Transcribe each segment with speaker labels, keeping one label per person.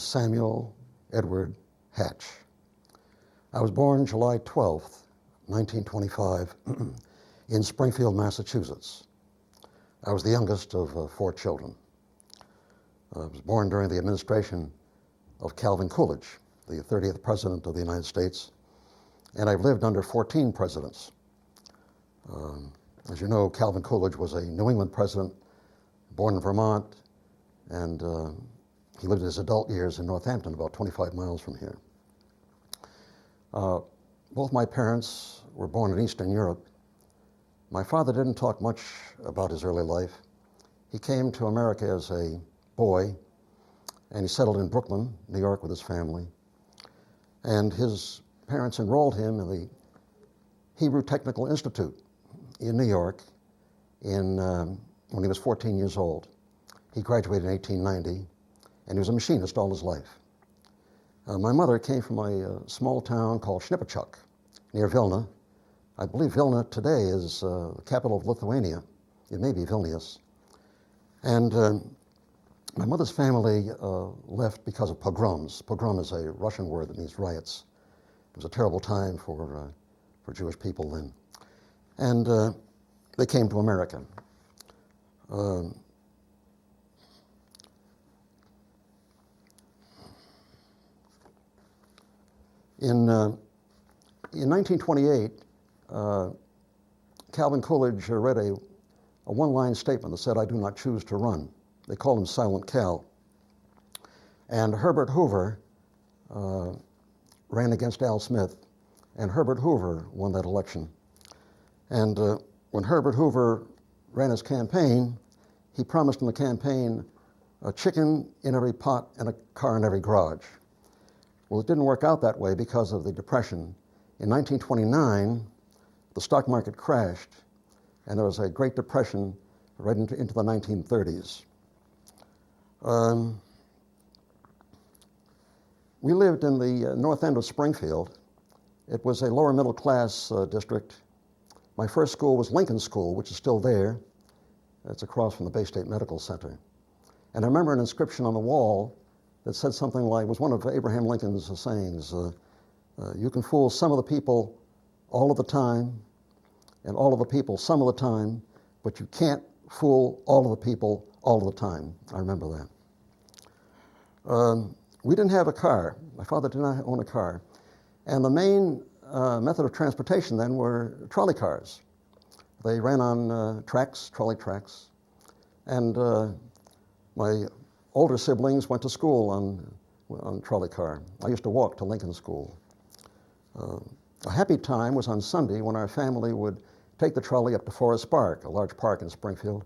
Speaker 1: is Samuel Edward Hatch. I was born July 12th, 1925, in Springfield, Massachusetts. I was the youngest of 4 children. I was born during the administration of Calvin Coolidge, the 30th President of the United States, and I've lived under 14 presidents. As you know, Calvin Coolidge was a New England president, born in Vermont, and he lived his adult years in Northampton, about 25 miles from here. Both my parents were born in Eastern Europe. My father didn't talk much about his early life. He came to America as a boy, and he settled in Brooklyn, New York, with his family. And his parents enrolled him in the Hebrew Technical Institute in New York when he was 14 years old. He graduated in 1890, and he was a machinist all his life. My mother came from a small town called Šnipiškė, near Vilna. I believe Vilna today is the capital of Lithuania. It may be Vilnius. And my mother's family left because of pogroms. Pogrom is a Russian word that means riots. It was a terrible time for Jewish people then. And they came to America. In 1928, Calvin Coolidge read a one-line statement that said, "I do not choose to run." They called him Silent Cal. And Herbert Hoover ran against Al Smith, and Herbert Hoover won that election. And when Herbert Hoover ran his campaign, he promised in the campaign a chicken in every pot and a car in every garage. Well, it didn't work out that way because of the Depression. In 1929, the stock market crashed, and there was a Great Depression right into the 1930s. We lived in the north end of Springfield. It was a lower middle class district. My first school was Lincoln School, which is still there. It's across from the Bay State Medical Center. And I remember an inscription on the wall that said something like, it was one of Abraham Lincoln's sayings, you can fool some of the people all of the time, and all of the people some of the time, but you can't fool all of the people all of the time. I remember that. We didn't have a car. My father did not own a car. And the main method of transportation then were trolley cars. They ran on tracks, trolley tracks. And my older siblings went to school on trolley car. I used to walk to Lincoln School. A happy time was on Sunday when our family would take the trolley up to Forest Park, a large park in Springfield,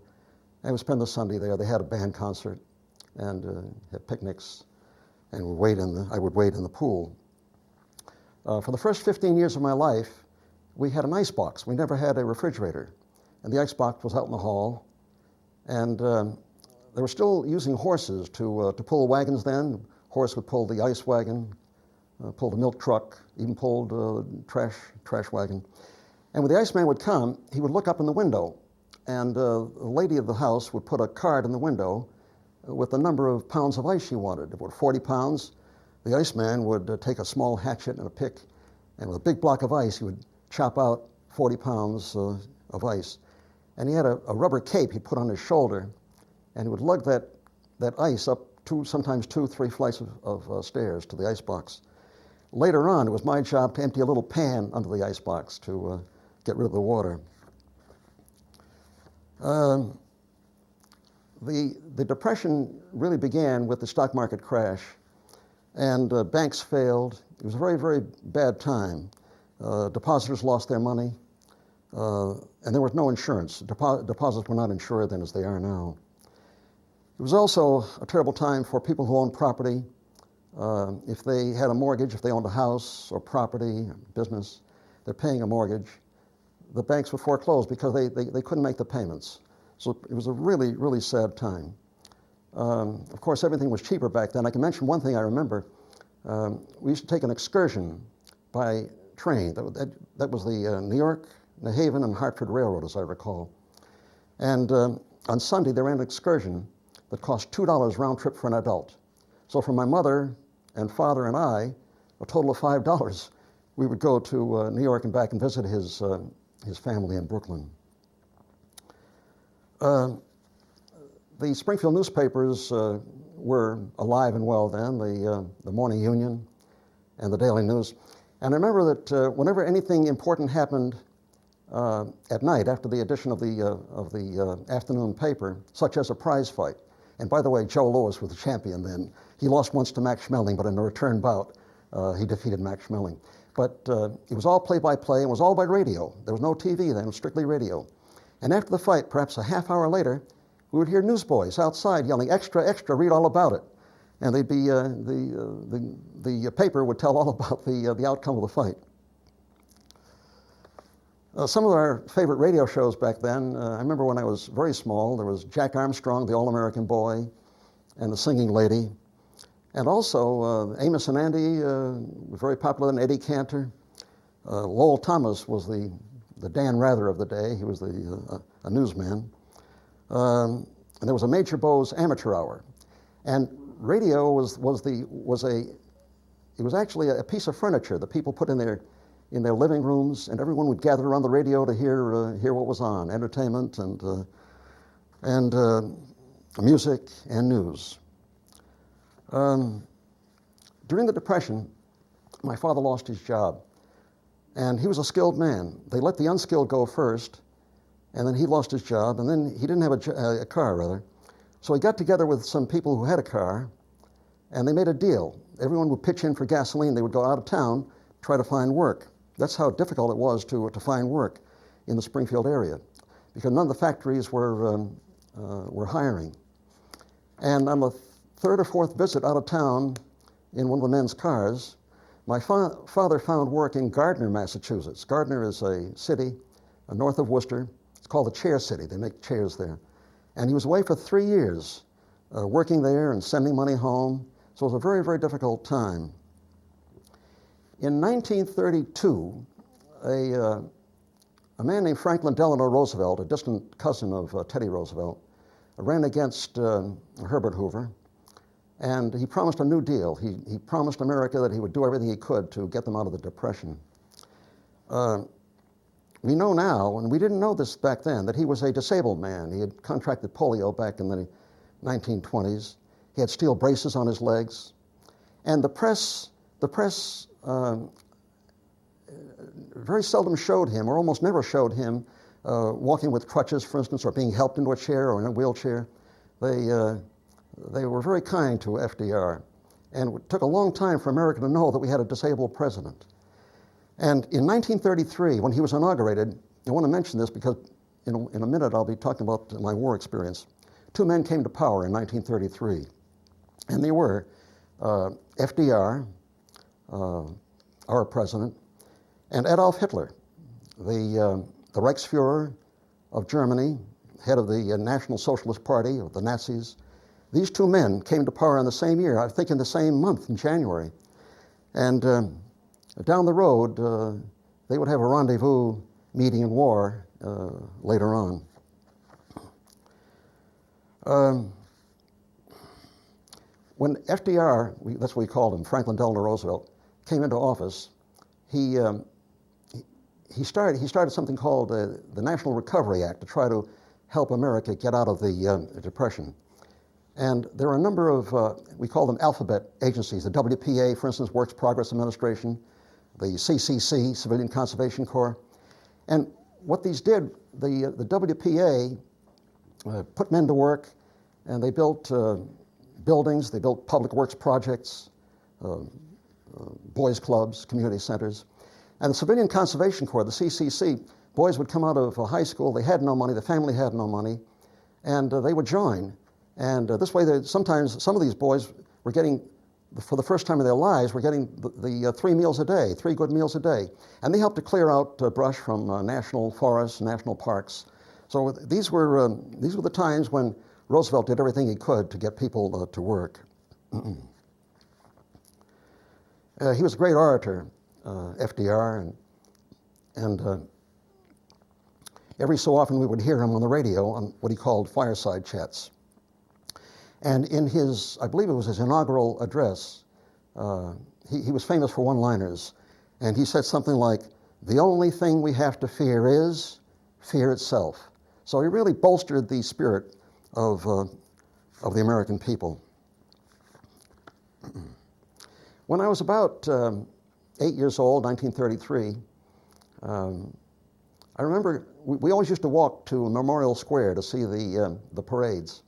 Speaker 1: and we'd spend the Sunday there. They had a band concert and had picnics, and I would wade in the pool. For the first 15 years of my life, we had an icebox. We never had a refrigerator, and the icebox was out in the hall, and they were still using horses to pull wagons then. Horse would pull the ice wagon, pulled a milk truck, even pulled a trash wagon. And when the iceman would come, he would look up in the window, and the lady of the house would put a card in the window with the number of pounds of ice she wanted. If it were 40 pounds, the iceman would take a small hatchet and a pick, and with a big block of ice, he would chop out 40 pounds of ice. And he had a rubber cape he'd put on his shoulder, and he would lug that ice up sometimes 2-3 flights of stairs to the icebox. Later on, it was my job to empty a little pan under the icebox to get rid of the water. The Depression really began with the stock market crash, and banks failed. It was a very, very bad time. Depositors lost their money, and there was no insurance. Deposits were not insured then as they are now. It was also a terrible time for people who owned property. If they had a mortgage, if they owned a house or property, business, they're paying a mortgage, the banks were foreclosed because they couldn't make the payments. So it was a really, really sad time. Of course, everything was cheaper back then. I can mention one thing I remember. We used to take an excursion by train. That was the New York, New Haven, and Hartford Railroad, as I recall. And on Sunday, they ran an excursion that cost $2 round trip for an adult. So for my mother and father and I, a total of $5, we would go to New York and back and visit his family in Brooklyn. The Springfield newspapers were alive and well then, the Morning Union and the Daily News. And I remember that whenever anything important happened at night after the edition of the afternoon paper, such as a prize fight, and by the way, Joe Louis was the champion then. He lost once to Max Schmeling, but in a return bout, he defeated Max Schmeling. But it was all play-by-play, and it was all by radio. There was no TV then, it was strictly radio. And after the fight, perhaps a half hour later, we would hear newsboys outside yelling, "Extra, extra, read all about it." And they'd be, the paper would tell all about the outcome of the fight. Some of our favorite radio shows back then, I remember when I was very small, there was Jack Armstrong, the All-American Boy, and the Singing Lady. And also Amos and Andy were very popular, and Eddie Cantor. Lowell Thomas was the Dan Rather of the day. He was a newsman. And there was a Major Bowes amateur hour. And radio was actually a piece of furniture that people put in their living rooms, and everyone would gather around the radio to hear what was on, entertainment and music and news. During the Depression, my father lost his job, and he was a skilled man. They let the unskilled go first, and then he lost his job, and then he didn't have a car, rather. So he got together with some people who had a car, and they made a deal. Everyone would pitch in for gasoline. They would go out of town, try to find work. That's how difficult it was to find work in the Springfield area, because none of the factories were hiring. And on the third or fourth visit out of town in one of the men's cars, my father found work in Gardner, Massachusetts. Gardner is a city north of Worcester. It's called the Chair City. They make chairs there. And he was away for 3 years, working there and sending money home. So it was a very, very difficult time. In 1932, a man named Franklin Delano Roosevelt, a distant cousin of Teddy Roosevelt, ran against Herbert Hoover, and he promised a new deal. He promised America that he would do everything he could to get them out of the Depression. We know now, and we didn't know this back then, that he was a disabled man. He had contracted polio back in the 1920s. He had steel braces on his legs. And the press very seldom showed him, or almost never showed him, walking with crutches, for instance, or being helped into a chair or in a wheelchair. They were very kind to FDR. And it took a long time for America to know that we had a disabled president. And in 1933, when he was inaugurated, I want to mention this because in a minute I'll be talking about my war experience. Two men came to power in 1933, and they were FDR, our president, and Adolf Hitler, the Reichsfuhrer of Germany, head of the National Socialist Party, of the Nazis. These two men came to power in the same year, I think in the same month, in January. And down the road, they would have a rendezvous meeting in war later on. When FDR, that's what we called him, Franklin Delano Roosevelt, came into office, he started something called the National Recovery Act to try to help America get out of the Depression. And there are a number of, we call them alphabet agencies, the WPA, for instance, Works Progress Administration, the CCC, Civilian Conservation Corps. And what these did, the WPA put men to work, and they built buildings, they built public works projects, boys clubs, community centers. And the Civilian Conservation Corps, the CCC, boys would come out of high school, they had no money, the family had no money, and they would join. And this way, sometimes some of these boys were getting, for the first time in their lives, were getting the 3 meals a day, 3 good meals a day. And they helped to clear out brush from national forests, national parks. So these were the times when Roosevelt did everything he could to get people to work. He was a great orator, FDR, and every so often we would hear him on the radio on what he called fireside chats. And in his, I believe it was his inaugural address, he was famous for one-liners. And he said something like, "The only thing we have to fear is fear itself." So he really bolstered the spirit of the American people. When I was about 8 years old, 1933, I remember we always used to walk to Memorial Square to see the parades.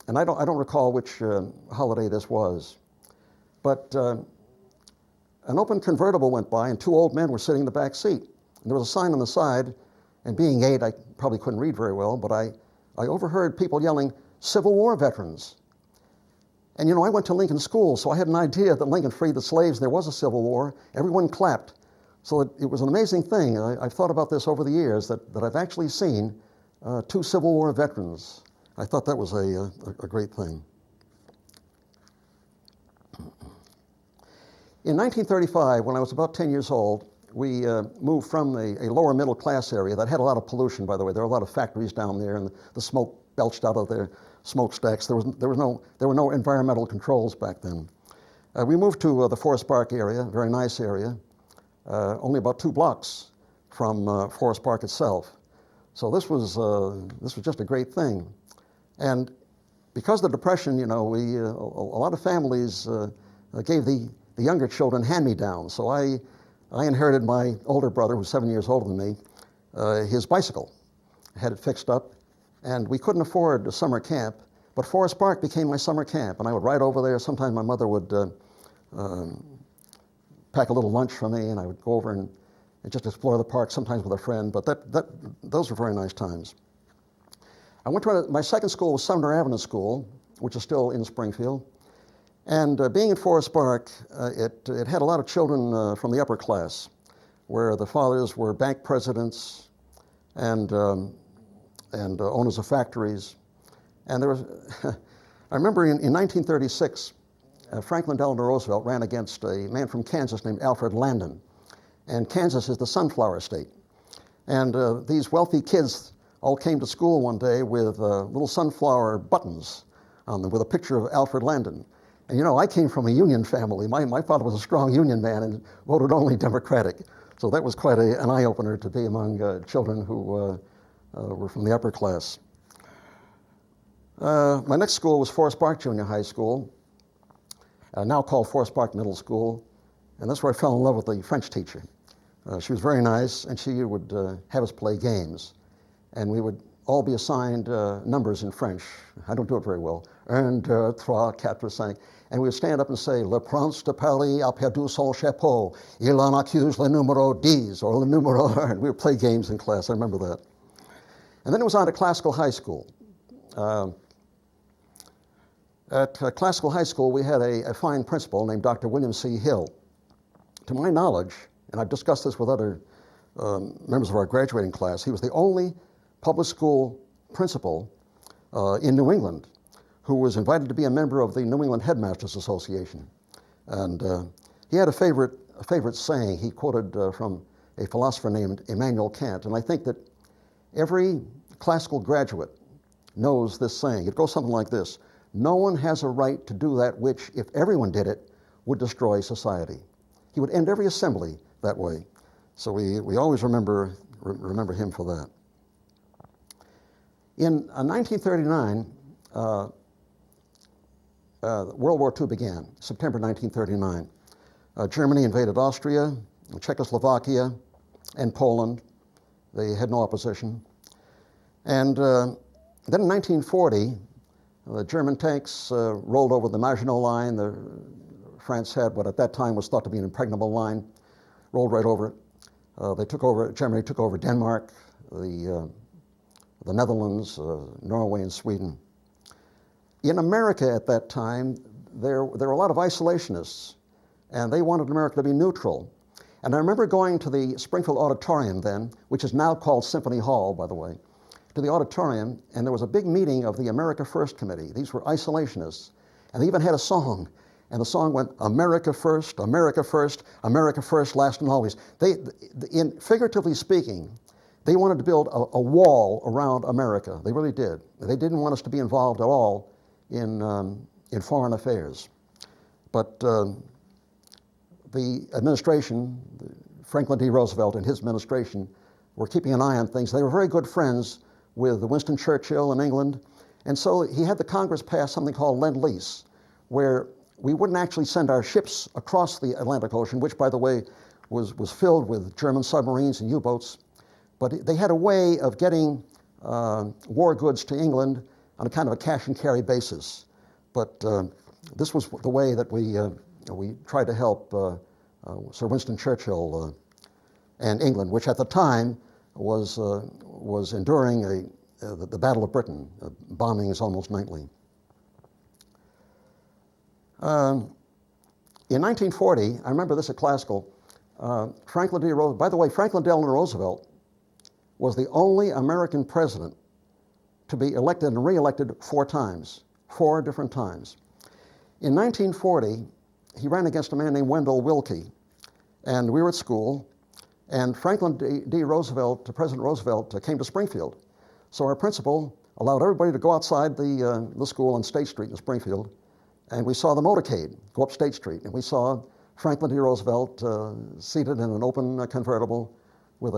Speaker 1: And I don't recall which holiday this was, but an open convertible went by and two old men were sitting in the back seat. And there was a sign on the side, and being 8, I probably couldn't read very well, but I overheard people yelling, "Civil War veterans." And I went to Lincoln School, so I had an idea that Lincoln freed the slaves, there was a Civil War. Everyone clapped. So it was an amazing thing. I've thought about this over the years, that I've actually seen 2 Civil War veterans. I thought that was a great thing. In 1935, when I was about 10 years old, we moved from a lower middle class area that had a lot of pollution, by the way. There were a lot of factories down there, and the smoke belched out of their smokestacks. There were no environmental controls back then. We moved to the Forest Park area, a very nice area, only about 2 blocks from Forest Park itself. So this was just a great thing. And because of the Depression, a lot of families gave the younger children hand-me-downs. So I inherited my older brother, who's 7 years older than me, his bicycle. I had it fixed up, and we couldn't afford a summer camp, but Forest Park became my summer camp, and I would ride over there. Sometimes my mother would pack a little lunch for me, and I would go over and just explore the park, sometimes with a friend, but those were very nice times. I went to my second school was Sumner Avenue School, which is still in Springfield. And being in Forest Park, it had a lot of children from the upper class, where the fathers were bank presidents and owners of factories. And there was, I remember in 1936, Franklin Delano Roosevelt ran against a man from Kansas named Alfred Landon. And Kansas is the sunflower state. And these wealthy kids all came to school one day with little sunflower buttons on them with a picture of Alfred Landon. And I came from a Union family. My father was a strong Union man and voted only Democratic. So that was quite an eye-opener to be among children who were from the upper class. My next school was Forest Park Junior High School, now called Forest Park Middle School. And that's where I fell in love with the French teacher. She was very nice, and she would have us play games. And we would all be assigned numbers in French. I don't do it very well. 1, 2, 3, 4, 5. And we would stand up and say, "Le Prince de Paris a perdu son chapeau. Il en accuse le numéro 10, or le numéro 1. We would play games in class. I remember that. And then it was on to Classical High School. At Classical High School, we had a fine principal named Dr. William C. Hill. To my knowledge, and I've discussed this with other members of our graduating class, he was the only public school principal in New England who was invited to be a member of the New England Headmasters Association. And he had a favorite saying. He quoted from a philosopher named Immanuel Kant, and I think that every classical graduate knows this saying. It goes something like this: "No one has a right to do that which, if everyone did it, would destroy society." He would end every assembly that way. So we always remember him for that. In 1939, World War II began, September 1939. Germany invaded Austria, Czechoslovakia, and Poland. They had no opposition. And then in 1940, the German tanks rolled over the Maginot Line. France had what at that time was thought to be an impregnable line, rolled right over it. Germany took over Denmark, the Netherlands, Norway, and Sweden. In America at that time, there were a lot of isolationists, and they wanted America to be neutral. And I remember going to the Springfield Auditorium then, which is now called Symphony Hall, by the way, to the auditorium, and there was a big meeting of the America First Committee. These were isolationists, and they even had a song, and the song went, "America first, America first, America first, last and always." In figuratively speaking, they wanted to build a wall around America. They really did. They didn't want us to be involved at all in foreign affairs. But the administration, Franklin D. Roosevelt and his administration, were keeping an eye on things. They were very good friends with Winston Churchill in England, and so he had the Congress pass something called Lend-Lease, where we wouldn't actually send our ships across the Atlantic Ocean, which, by the way, was filled with German submarines and U-boats, but they had a way of getting war goods to England on a kind of a cash and carry basis. But this was the way that we tried to help Sir Winston Churchill and England, which at the time was enduring the Battle of Britain, bombings almost nightly. In 1940, I remember this at Classical, Franklin D. Roosevelt, by the way, Franklin Delano Roosevelt was the only American president to be elected and re-elected 4 times, 4 different times. In 1940, he ran against a man named Wendell Willkie, and we were at school, and Franklin D. Roosevelt, President Roosevelt, came to Springfield. So our principal allowed everybody to go outside the school on State Street in Springfield, and we saw the motorcade go up State Street, and we saw Franklin D. Roosevelt seated in an open convertible with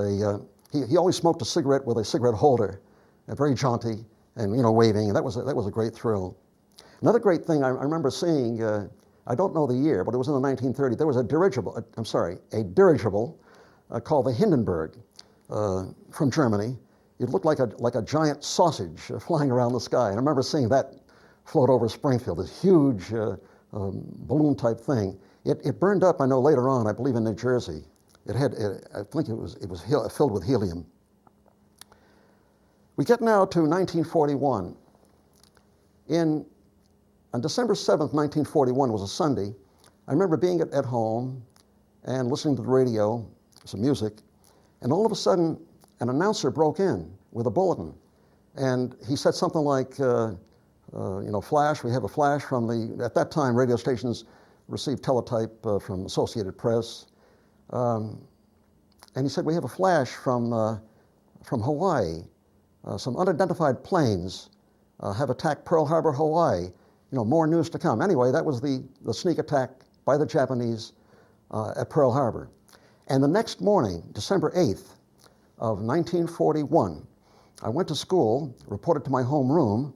Speaker 1: he always smoked a cigarette with a cigarette holder, very jaunty and waving, and that was a great thrill. Another great thing I remember seeing, I don't know the year, but it was in the 1930s, there was a dirigible called the Hindenburg from Germany. It looked like a giant sausage flying around the sky, and I remember seeing that float over Springfield, this huge balloon-type thing. It burned up, I know, later on, I believe in New Jersey. I think it was filled with helium. We get now to 1941. On December 7th, 1941 was a Sunday. I remember being at home and listening to the radio, some music, and all of a sudden, an announcer broke in with a bulletin, and he said something like, flash, we have a flash from at that time, radio stations received teletype from Associated Press, and he said, we have a flash from Hawaii. Some unidentified planes have attacked Pearl Harbor, Hawaii. More news to come. Anyway, that was the sneak attack by the Japanese at Pearl Harbor. And the next morning, December 8th of 1941, I went to school, reported to my home room,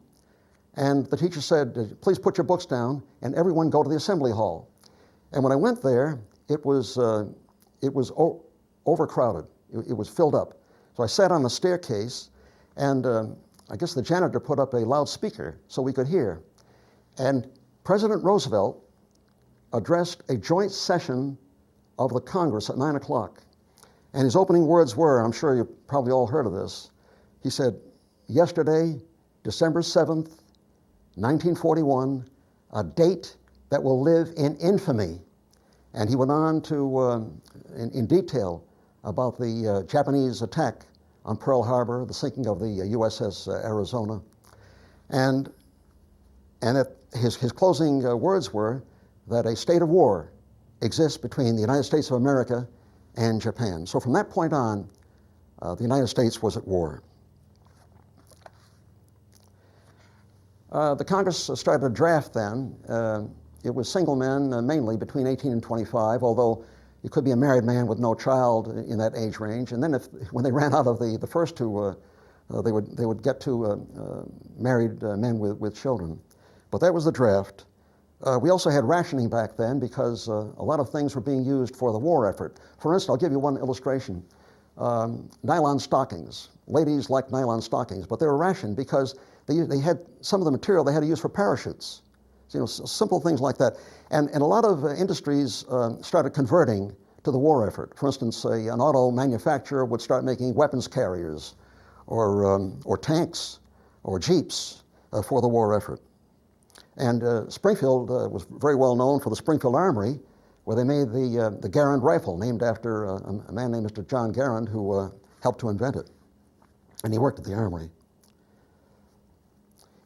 Speaker 1: and the teacher said, please put your books down and everyone go to the assembly hall. And when I went there, it was overcrowded. It was filled up. So I sat on the staircase, and I guess the janitor put up a loudspeaker so we could hear. And President Roosevelt addressed a joint session of the Congress at 9 o'clock. And his opening words were, I'm sure you've probably all heard of this, he said, yesterday, December 7th, 1941, a date that will live in infamy. And he went on to, in detail, about the Japanese attack on Pearl Harbor, the sinking of the USS Arizona. And his closing words were that a state of war exists between the United States of America and Japan. So from that point on, the United States was at war. The Congress started a draft then. It was single men, mainly between 18 and 25, although you could be a married man with no child in that age range. And then when they ran out of the first two, they would get to married men with children. But that was the draft. We also had rationing back then because a lot of things were being used for the war effort. For instance, I'll give you one illustration. Nylon stockings. Ladies liked nylon stockings, but they were rationed because they had some of the material they had to use for parachutes. So, simple things like that. And a lot of industries started converting to the war effort. For instance, an auto manufacturer would start making weapons carriers or tanks or jeeps for the war effort. And Springfield was very well known for the Springfield Armory, where they made the Garand rifle, named after a man named Mr. John Garand, who helped to invent it. And he worked at the Armory.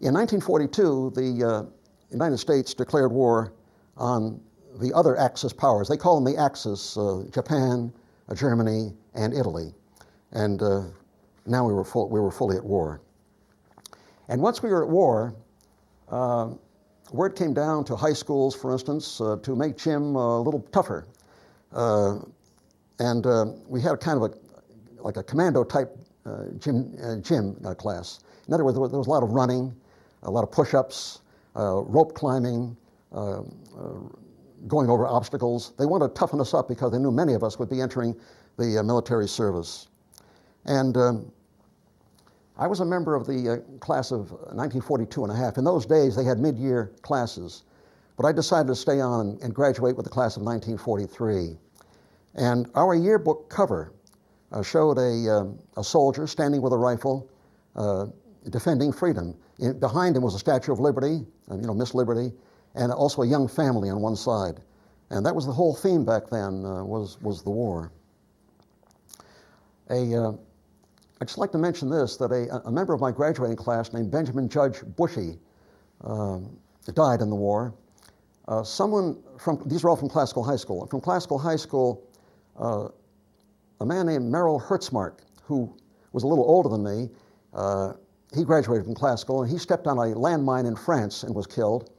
Speaker 1: In 1942, the United States declared war on the other Axis powers. They call them the Axis, Japan, Germany, and Italy. And now we were fully at war. And once we were at war, word came down to high schools, for instance, to make gym a little tougher. And we had kind of like a commando type gym class. In other words, there was a lot of running, a lot of push-ups, rope climbing, going over obstacles. They wanted to toughen us up because they knew many of us would be entering the military service. And I was a member of the class of 1942 and a half. In those days, they had mid-year classes. But I decided to stay on and graduate with the class of 1943. And our yearbook cover showed a soldier standing with a rifle defending freedom. Behind him was a Statue of Liberty, Miss Liberty, and also a young family on one side. And that was the whole theme back then, was the war. I'd just like to mention this, that a member of my graduating class named Benjamin Judge Bushy died in the war. These are all from Classical High School. From Classical High School, a man named Merrill Hertzmark, who was a little older than me, he graduated from Classical, and he stepped on a landmine in France and was killed.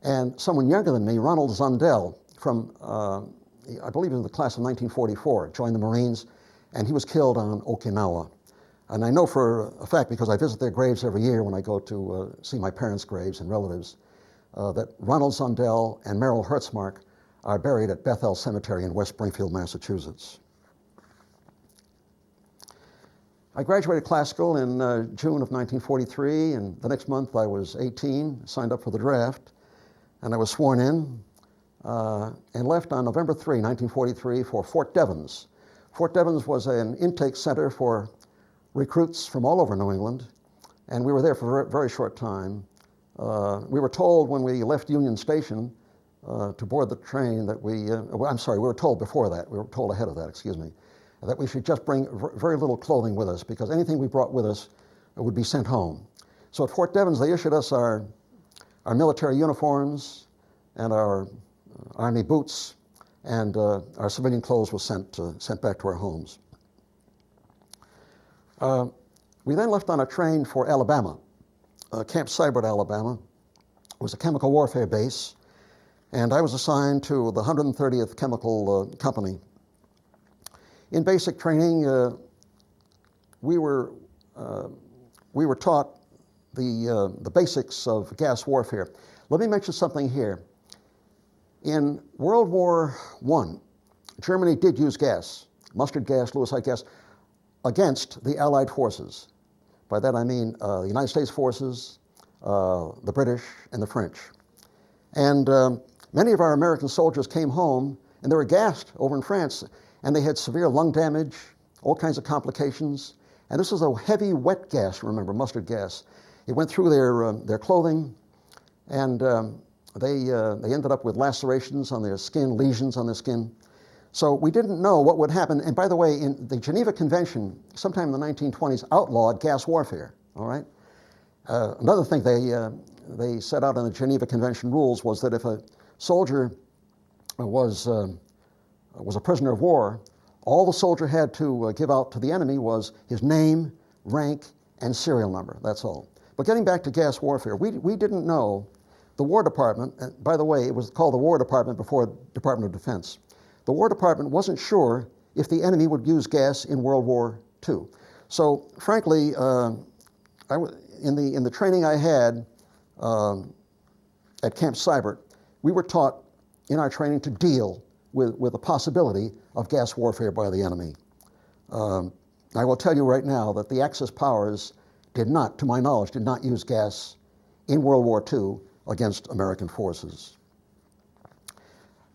Speaker 1: And someone younger than me, Ronald Zundel, from, I believe in the class of 1944, joined the Marines, and he was killed on Okinawa. And I know for a fact, because I visit their graves every year when I go to see my parents' graves and relatives, that Ronald Zundel and Merrill Hertzmark are buried at Bethel Cemetery in West Springfield, Massachusetts. I graduated Classical in June of 1943, and the next month I was 18, signed up for the draft, and I was sworn in and left on November 3, 1943 for Fort Devens. Fort Devens was an intake center for recruits from all over New England, and we were there for a very short time. We were told when we left Union Station to board the train that we were told before that, we were told ahead of that, excuse me, that we should just bring very little clothing with us because anything we brought with us would be sent home. So at Fort Devens, they issued us our military uniforms and our Army boots, and our civilian clothes was sent back to our homes. We then left on a train for Alabama. Camp Seibert, Alabama, was a chemical warfare base, and I was assigned to the 130th Chemical Company. In basic training, we were taught the basics of gas warfare. Let me mention something here. In World War I, Germany did use gas, mustard gas, Lewisite gas, against the Allied forces. By that I mean the United States forces, the British, and the French. And many of our American soldiers came home, and they were gassed over in France, and they had severe lung damage, all kinds of complications. And this was a heavy, wet gas, remember, mustard gas. It went through their clothing, and they ended up with lacerations on their skin, lesions on their skin. So we didn't know what would happen. And by the way, in the Geneva Convention, sometime in the 1920s, outlawed gas warfare, all right? Another thing they set out in the Geneva Convention rules was that if a soldier was a prisoner of war, all the soldier had to give out to the enemy was his name, rank, and serial number. That's all. But getting back to gas warfare, we didn't know. The War Department, and by the way, it was called the War Department before Department of Defense. The War Department wasn't sure if the enemy would use gas in World War II. So, frankly, in the training I had at Camp Seibert, we were taught in our training to deal with the possibility of gas warfare by the enemy. I will tell you right now that the Axis powers did not, to my knowledge, did not use gas in World War II against American forces.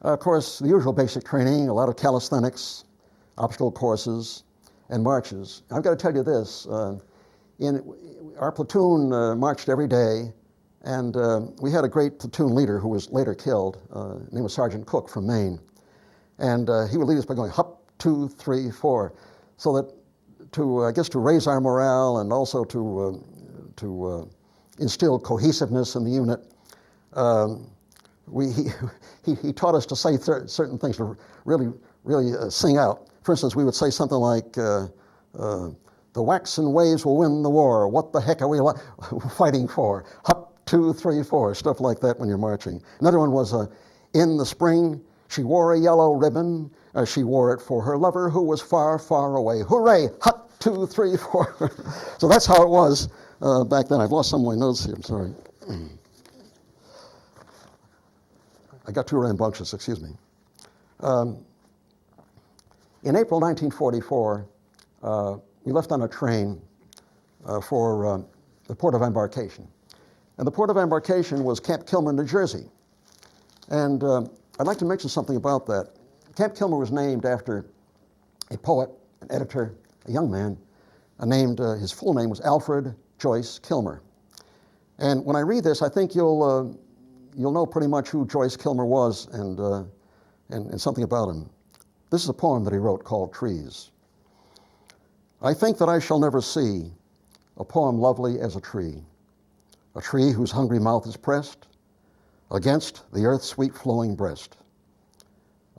Speaker 1: Of course, the usual basic training, a lot of calisthenics, obstacle courses, and marches. I've got to tell you this, our platoon marched every day, and we had a great platoon leader who was later killed, named was Sergeant Cook from Maine. And he would lead us by going hop, 2, 3, 4, so that to raise our morale and also to instill cohesiveness in the unit. He taught us to say certain things to really sing out. For instance, we would say something like, the waxen waves will win the war. What the heck are we fighting for? Hop, 2, 3, 4, stuff like that when you're marching. Another one was, in the spring, she wore a yellow ribbon. She wore it for her lover who was far, far away. Hooray! Hut, 2, 3, 4. So that's how it was back then. I've lost some of my notes here. I'm sorry. I got too rambunctious, excuse me. In April 1944, we left on a train for the port of embarkation. And the port of embarkation was Camp Kilmer, New Jersey. And I'd like to mention something about that. Camp Kilmer was named after a poet, an editor, a young man, his full name was Alfred Joyce Kilmer. And when I read this, I think you'll know pretty much who Joyce Kilmer was and something about him. This is a poem that he wrote called Trees. I think that I shall never see a poem lovely as a tree whose hungry mouth is pressed against the earth's sweet flowing breast,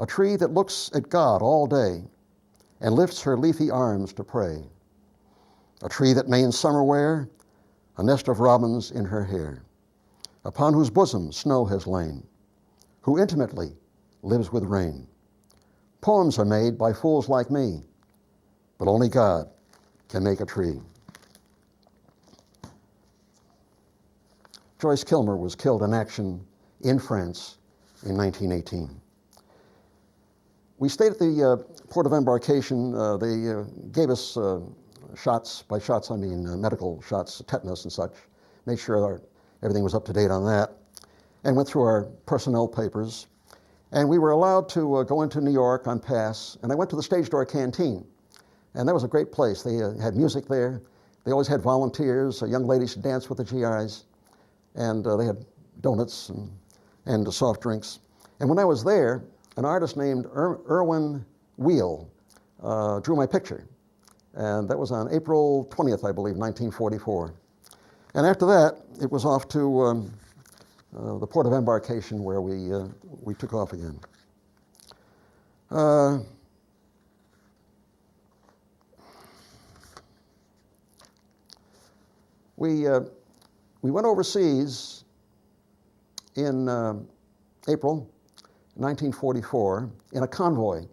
Speaker 1: a tree that looks at God all day and lifts her leafy arms to pray, a tree that may in summer wear a nest of robins in her hair, upon whose bosom snow has lain, who intimately lives with rain. Poems are made by fools like me, but only God can make a tree. Joyce Kilmer was killed in action in France in 1918. We stayed at the port of embarkation. They gave us shots. By shots, I mean medical shots, tetanus and such. Made sure everything was up to date on that. And went through our personnel papers. And we were allowed to go into New York on pass. And I went to the Stage Door Canteen. And that was a great place. They had music there. They always had volunteers, young ladies to dance with the GIs. And they had donuts and soft drinks. And when I was there, an artist named Irwin Wheel drew my picture. And that was on April 20th, I believe, 1944. And after that, it was off to the port of embarkation where we took off again. We went overseas in April 1944 in a convoy,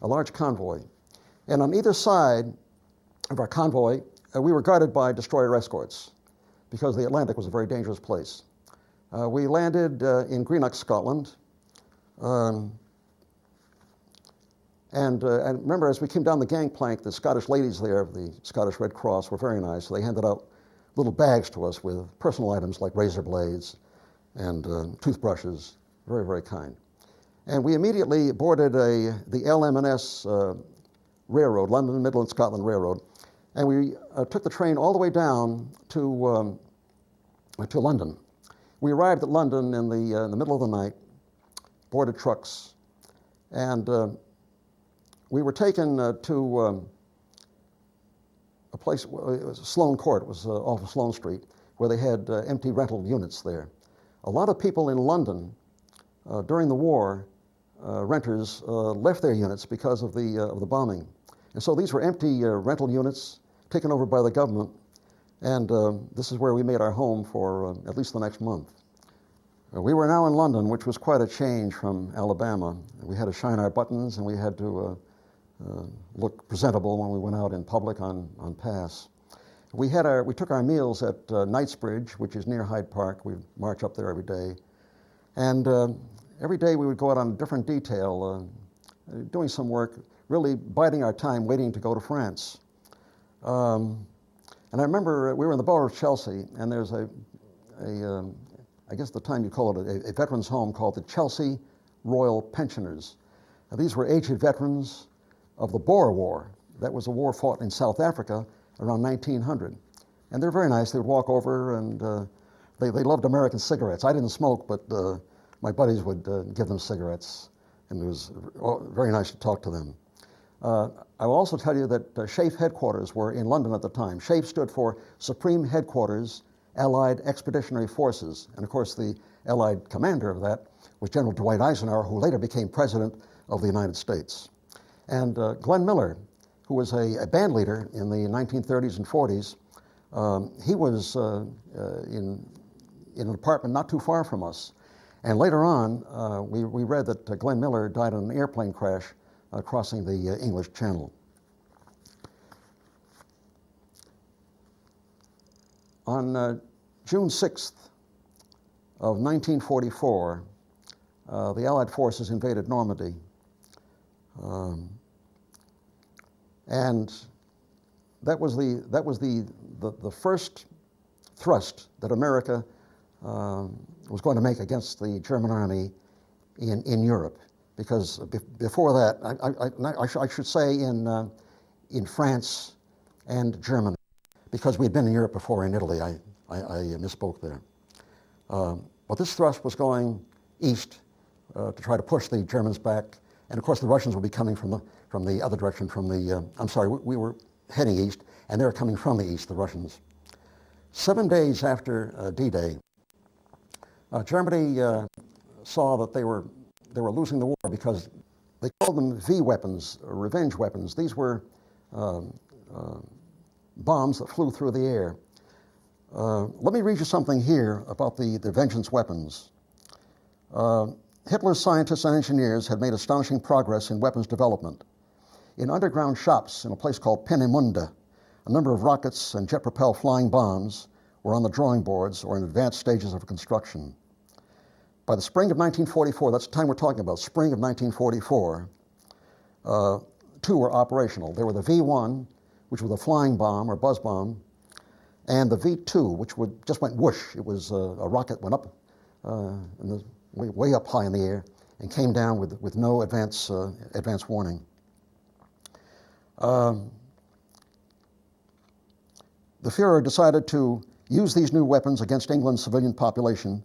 Speaker 1: a large convoy. And on either side of our convoy, we were guarded by destroyer escorts because the Atlantic was a very dangerous place. We landed in Greenock, Scotland. And remember, as we came down the gangplank, the Scottish ladies there of the Scottish Red Cross were very nice. So they handed out little bags to us with personal items like razor blades and toothbrushes. Very, very kind. And we immediately boarded the LM&S Railroad, London Midland Scotland Railroad, and we took the train all the way down to London. We arrived at London in the middle of the night, boarded trucks, and we were taken to a place, it was Sloane Court, it was off of Sloane Street, where they had empty rental units there. A lot of people in London during the war, renters left their units because of the bombing. And so these were empty rental units taken over by the government, and this is where we made our home for at least the next month. We were now in London, which was quite a change from Alabama. We had to shine our buttons, and we had to look presentable when we went out in public on pass. We took our meals at Knightsbridge, which is near Hyde Park. We'd march up there every day. And every day we would go out on a different detail, doing some work, really biding our time, waiting to go to France. And I remember we were in the borough of Chelsea, and there's I guess at the time you call it a veterans home called the Chelsea Royal Pensioners. Now, these were aged veterans of the Boer War. That was a war fought in South Africa around 1900. And they're very nice. They would walk over, and they loved American cigarettes. I didn't smoke, but my buddies would give them cigarettes, and it was very nice to talk to them. I will also tell you that SHAEF headquarters were in London at the time. SHAEF stood for Supreme Headquarters Allied Expeditionary Forces. And of course, the Allied commander of that was General Dwight Eisenhower, who later became President of the United States. And Glenn Miller, who was a band leader in the 1930s and 40s, he was in in an apartment not too far from us. And later on, we read that Glenn Miller died in an airplane crash crossing the English Channel. On June 6th of 1944, the Allied forces invaded Normandy. And that was the first thrust that America was going to make against the German army in Europe, because before that, I should say in France and Germany, because we'd been in Europe before in Italy. I misspoke there. But this thrust was going east to try to push the Germans back, and of course the Russians would be coming from the other direction, we were heading east, and they were coming from the east, the Russians. 7 days after D-Day, Germany saw that they were losing the war, because they called them V weapons, revenge weapons. These were bombs that flew through the air. Let me read you something here about the vengeance weapons. Hitler's scientists and engineers had made astonishing progress in weapons development. In underground shops in a place called Peenemünde, a number of rockets and jet-propelled flying bombs were on the drawing boards or in advanced stages of construction. By the spring of 1944, that's the time we're talking about, spring of 1944, two were operational. There were the V-1, which was a flying bomb or buzz bomb, and the V-2, which just went whoosh. It was a rocket went up, way up high in the air, and came down with no advance warning. The Fuhrer decided to use these new weapons against England's civilian population,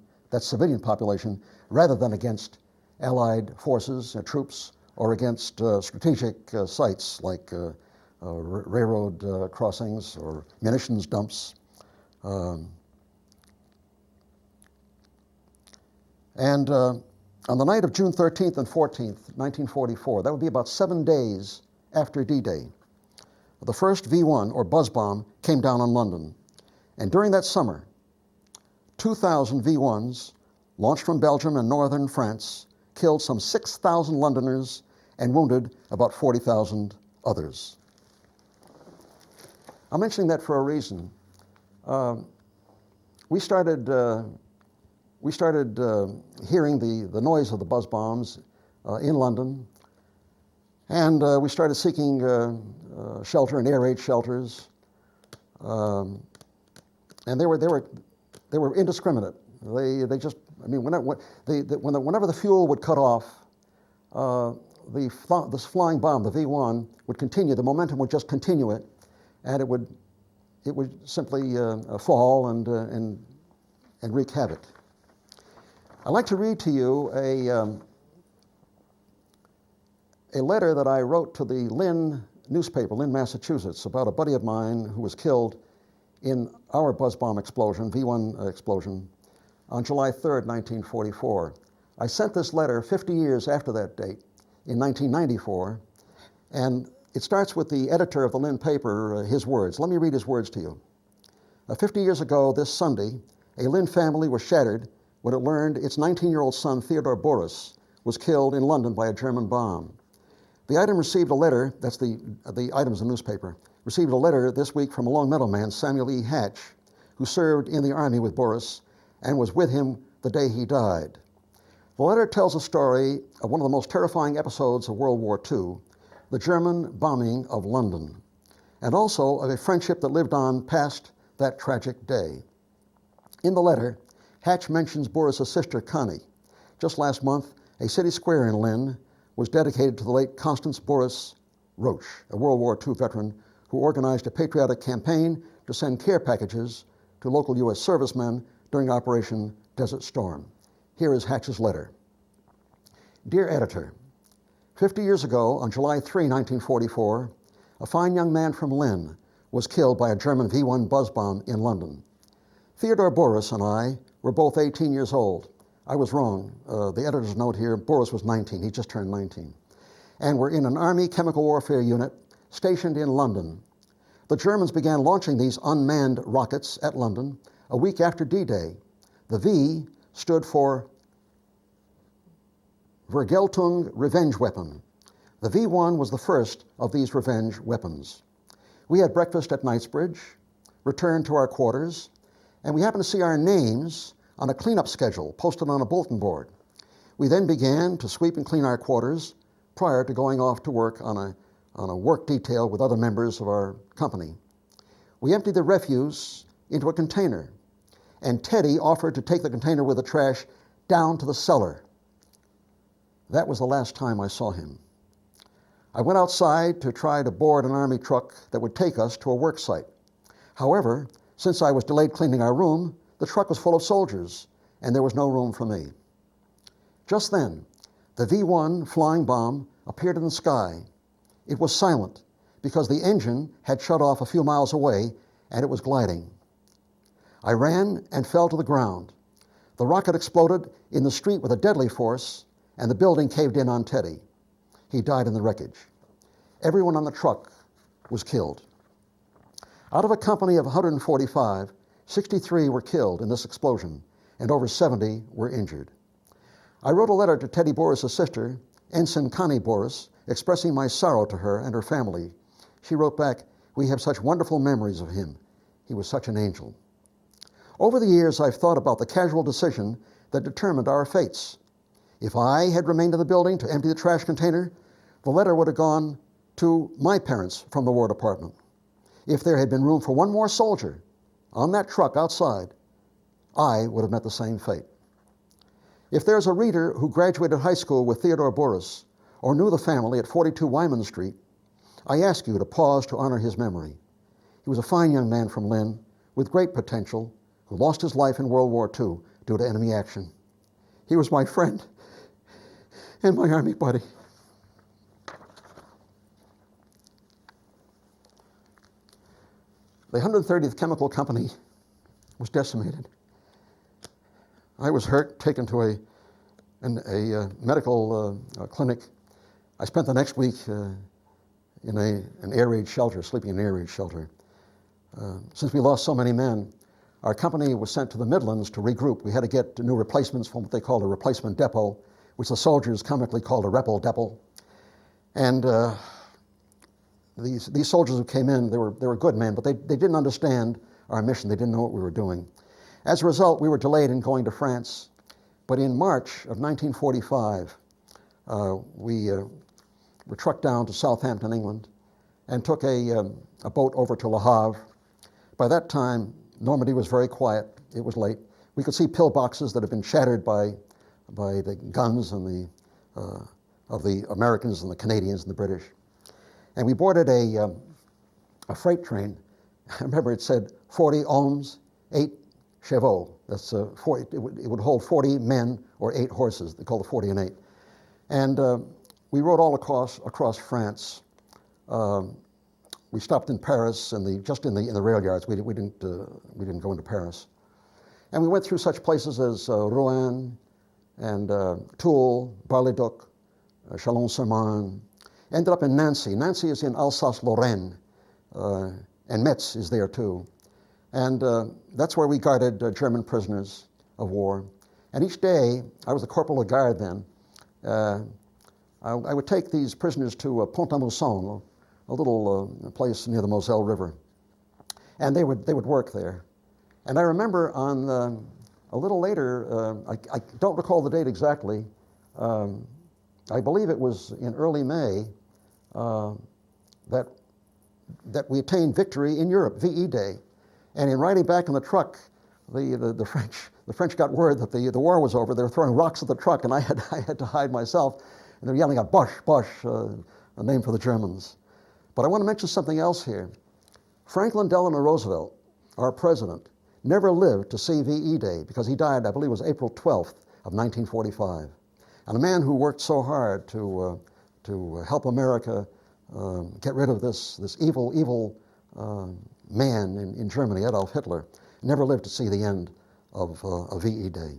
Speaker 1: rather than against Allied forces, troops, or against strategic sites like railroad crossings or munitions dumps. And on the night of June 13th and 14th, 1944, that would be about 7 days after D-Day, the first V-1, or buzz bomb, came down on London. And during that summer, 2,000 V-1s, launched from Belgium and northern France, killed some 6,000 Londoners and wounded about 40,000 others. I'm mentioning that for a reason. We started hearing the noise of the buzz bombs in London, and we started seeking shelter in air raid shelters, and they were indiscriminate. They just, I mean, whenever the fuel would cut off, this flying bomb, the V-1, would continue. The momentum would just continue it, and it would simply fall and wreak havoc. I'd like to read to you a letter that I wrote to the Lynn newspaper, Lynn, Massachusetts, about a buddy of mine who was killed in our buzz bomb explosion, V-1 explosion, on July 3rd, 1944. I sent this letter 50 years after that date, in 1994, and it starts with the editor of the Lynn paper, his words. Let me read his words to you. 50 years ago this Sunday, a Lynn family was shattered when it learned its 19-year-old son, Theodore Boris, was killed in London by a German bomb. The item received a letter, that's the item's the newspaper, received a letter this week from a Long Meadow man, Samuel E. Hatch, who served in the Army with Boris and was with him the day he died. The letter tells a story of one of the most terrifying episodes of World War II, the German bombing of London, and also of a friendship that lived on past that tragic day. In the letter, Hatch mentions Boris's sister, Connie. Just last month, a city square in Lynn was dedicated to the late Constance Boris Roach, a World War II veteran who organized a patriotic campaign to send care packages to local U.S. servicemen during Operation Desert Storm. Here is Hatch's letter. Dear editor, 50 years ago, on July 3, 1944, a fine young man from Lynn was killed by a German V-1 buzz bomb in London. Theodore Boris and I were both 18 years old. I was wrong. The editor's note here, Boris was 19. He just turned 19. And were in an Army chemical warfare unit stationed in London. The Germans began launching these unmanned rockets at London a week after D-Day, The V stood for Vergeltung revenge weapon. The V1 was the first of these revenge weapons. We had breakfast at Knightsbridge, returned to our quarters, and we happened to see our names on a cleanup schedule posted on a bulletin board. We then began to sweep and clean our quarters prior to going off to work on a work detail with other members of our company. We emptied the refuse into a container, and Teddy offered to take the container with the trash down to the cellar. That was the last time I saw him. I went outside to try to board an Army truck that would take us to a work site. However, since I was delayed cleaning our room, the truck was full of soldiers, and there was no room for me. Just then, the V1 flying bomb appeared in the sky. It was silent because the engine had shut off a few miles away and it was gliding. I ran and fell to the ground. The rocket exploded in the street with a deadly force, and the building caved in on Teddy. He died in the wreckage. Everyone on the truck was killed. Out of a company of 145, 63 were killed in this explosion, and over 70 were injured. I wrote a letter to Teddy Boris's sister, Ensign Connie Boris, expressing my sorrow to her and her family. She wrote back, "We have such wonderful memories of him. He was such an angel." Over the years, I've thought about the casual decision that determined our fates. If I had remained in the building to empty the trash container, the letter would have gone to my parents from the War Department. If there had been room for one more soldier on that truck outside, I would have met the same fate. If there's a reader who graduated high school with Theodore Boris or knew the family at 42 Wyman Street, I ask you to pause to honor his memory. He was a fine young man from Lynn with great potential who lost his life in World War II due to enemy action. He was my friend and my Army buddy. The 130th Chemical Company was decimated. I was hurt, taken to a medical clinic. I spent the next week in an air raid shelter, sleeping in an air raid shelter. Since we lost so many men, our company was sent to the Midlands to regroup. We had to get new replacements from what they called a replacement depot, which the soldiers comically called a repel depot. And these soldiers who came in, they were good men, but they didn't understand our mission. They didn't know what we were doing. As a result, we were delayed in going to France. But in March of 1945, we were trucked down to Southampton, England, and took a boat over to Le Havre. By that time, Normandy was very quiet. It was late. We could see pillboxes that had been shattered by the guns and of the Americans and the Canadians and the British. And we boarded a freight train. I remember it said 40 hommes, 8 chevaux. That's it would hold 40 men or 8 horses. They call it 40 and 8. And we rode all across France. We stopped in Paris just in the rail yards. We didn't go into Paris. And we went through such places as Rouen and Toul, Bar-le-Duc, Chalon-sur-Marne. Ended up in Nancy. Nancy is in Alsace-Lorraine, and Metz is there too. And that's where we guarded German prisoners of war. And each day, I was the corporal of guard then, I would take these prisoners to Pont-à-Mousson, a little place near the Moselle River. And they would work there. And I remember a little later, I don't recall the date exactly, I believe it was in early May, that we attained victory in Europe, VE Day. And in riding back in the truck, the French got word that the war was over. They were throwing rocks at the truck, and I had to hide myself. And they were yelling out, "Bosch, Bosch," a name for the Germans. But I want to mention something else here. Franklin Delano Roosevelt, our president, never lived to see VE Day because he died, I believe it was April 12th of 1945. And a man who worked so hard to help America get rid of this evil man in Germany, Adolf Hitler, never lived to see the end of VE Day.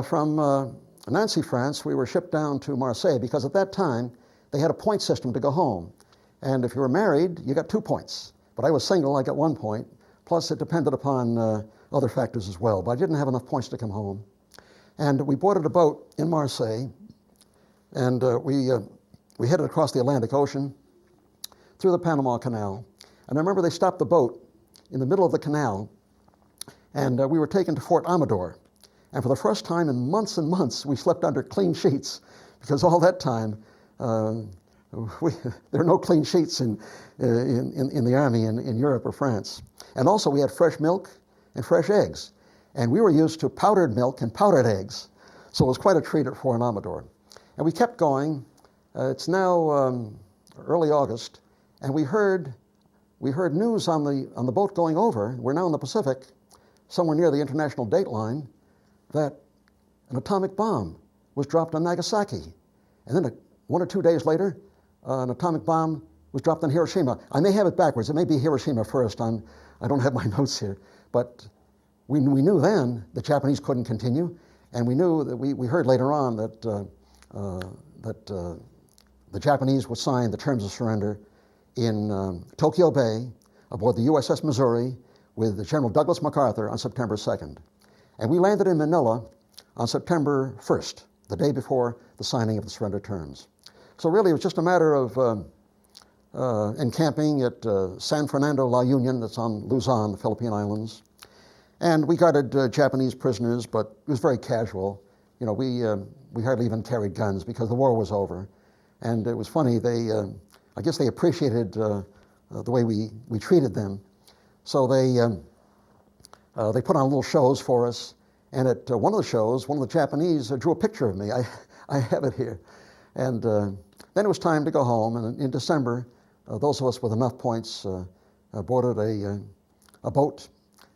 Speaker 1: From Nancy, France, we were shipped down to Marseille because at that time they had a point system to go home. And if you were married, you got 2 points. But I was single, I got 1 point. Plus it depended upon other factors as well. But I didn't have enough points to come home. And we boarded a boat in Marseille, and we headed across the Atlantic Ocean through the Panama Canal. And I remember they stopped the boat in the middle of the canal, and we were taken to Fort Amador. And for the first time in months and months, we slept under clean sheets, because all that time, there are no clean sheets in the Army in Europe or France. And also we had fresh milk and fresh eggs. And we were used to powdered milk and powdered eggs. So it was quite a treat at Fort Amador. And we kept going. It's now early August, and we heard news on the boat going over. We're now in the Pacific, somewhere near the international date line, that an atomic bomb was dropped on Nagasaki. And then 1 or 2 days later, an atomic bomb was dropped on Hiroshima. I may have it backwards. It may be Hiroshima first. I don't have my notes here. But we knew then the Japanese couldn't continue, and we knew that we heard later on that the Japanese would sign the terms of surrender in Tokyo Bay aboard the USS Missouri with General Douglas MacArthur on September 2nd. And we landed in Manila on September 1st, the day before the signing of the surrender terms. So really it was just a matter of encamping at San Fernando La Union, that's on Luzon, the Philippine Islands. And we guarded Japanese prisoners, but it was very casual. You know, we hardly even carried guns because the war was over. And it was funny, I guess they appreciated the way we treated them. So they put on little shows for us. And at one of the shows, one of the Japanese drew a picture of me. I have it here. And then it was time to go home. And in December, those of us with enough points boarded a boat.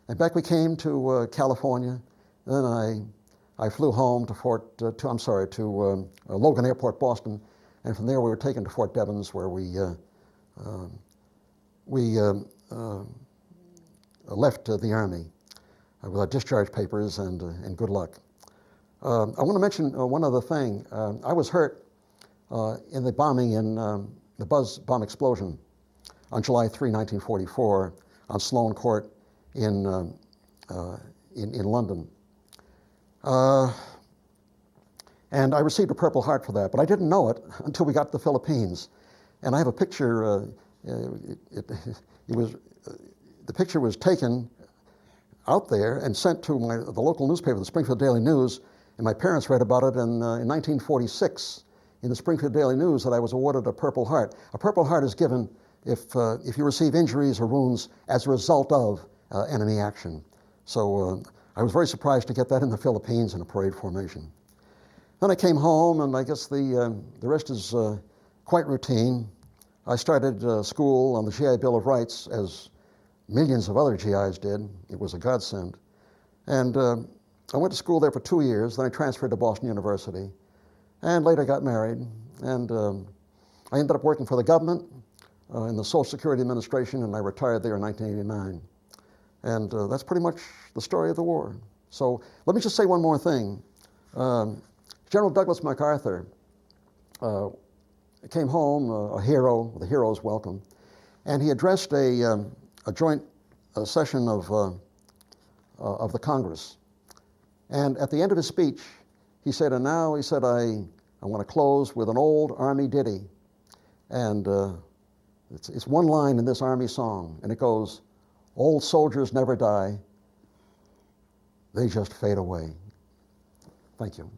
Speaker 1: And back we came to California. And then I flew home to Logan Airport, Boston. And from there we were taken to Fort Devens, where we left the Army with our discharge papers and good luck. I want to mention one other thing. I was hurt in the bombing in the Buzz bomb explosion on July 3, 1944, on Sloane Court in London. And I received a Purple Heart for that, but I didn't know it until we got to the Philippines. And I have a picture. The picture was taken out there and sent to the local newspaper, the Springfield Daily News, and my parents read about it in 1946 in the Springfield Daily News that I was awarded a Purple Heart. A Purple Heart is given if you receive injuries or wounds as a result of enemy action. So I was very surprised to get that in the Philippines in a parade formation. Then I came home, and I guess the rest is quite routine. I started school on the GI Bill of Rights, as millions of other GIs did. It was a godsend. And I went to school there for 2 years. Then I transferred to Boston University, and later got married. And I ended up working for the government in the Social Security Administration, and I retired there in 1989. And that's pretty much the story of the war. So let me just say one more thing. General Douglas MacArthur came home a hero, with a hero's welcome, and he addressed a joint session of the Congress. And at the end of his speech, he said, and now, he said, I want to close with an old Army ditty. And it's one line in this Army song, and it goes, "Old soldiers never die, they just fade away." Thank you.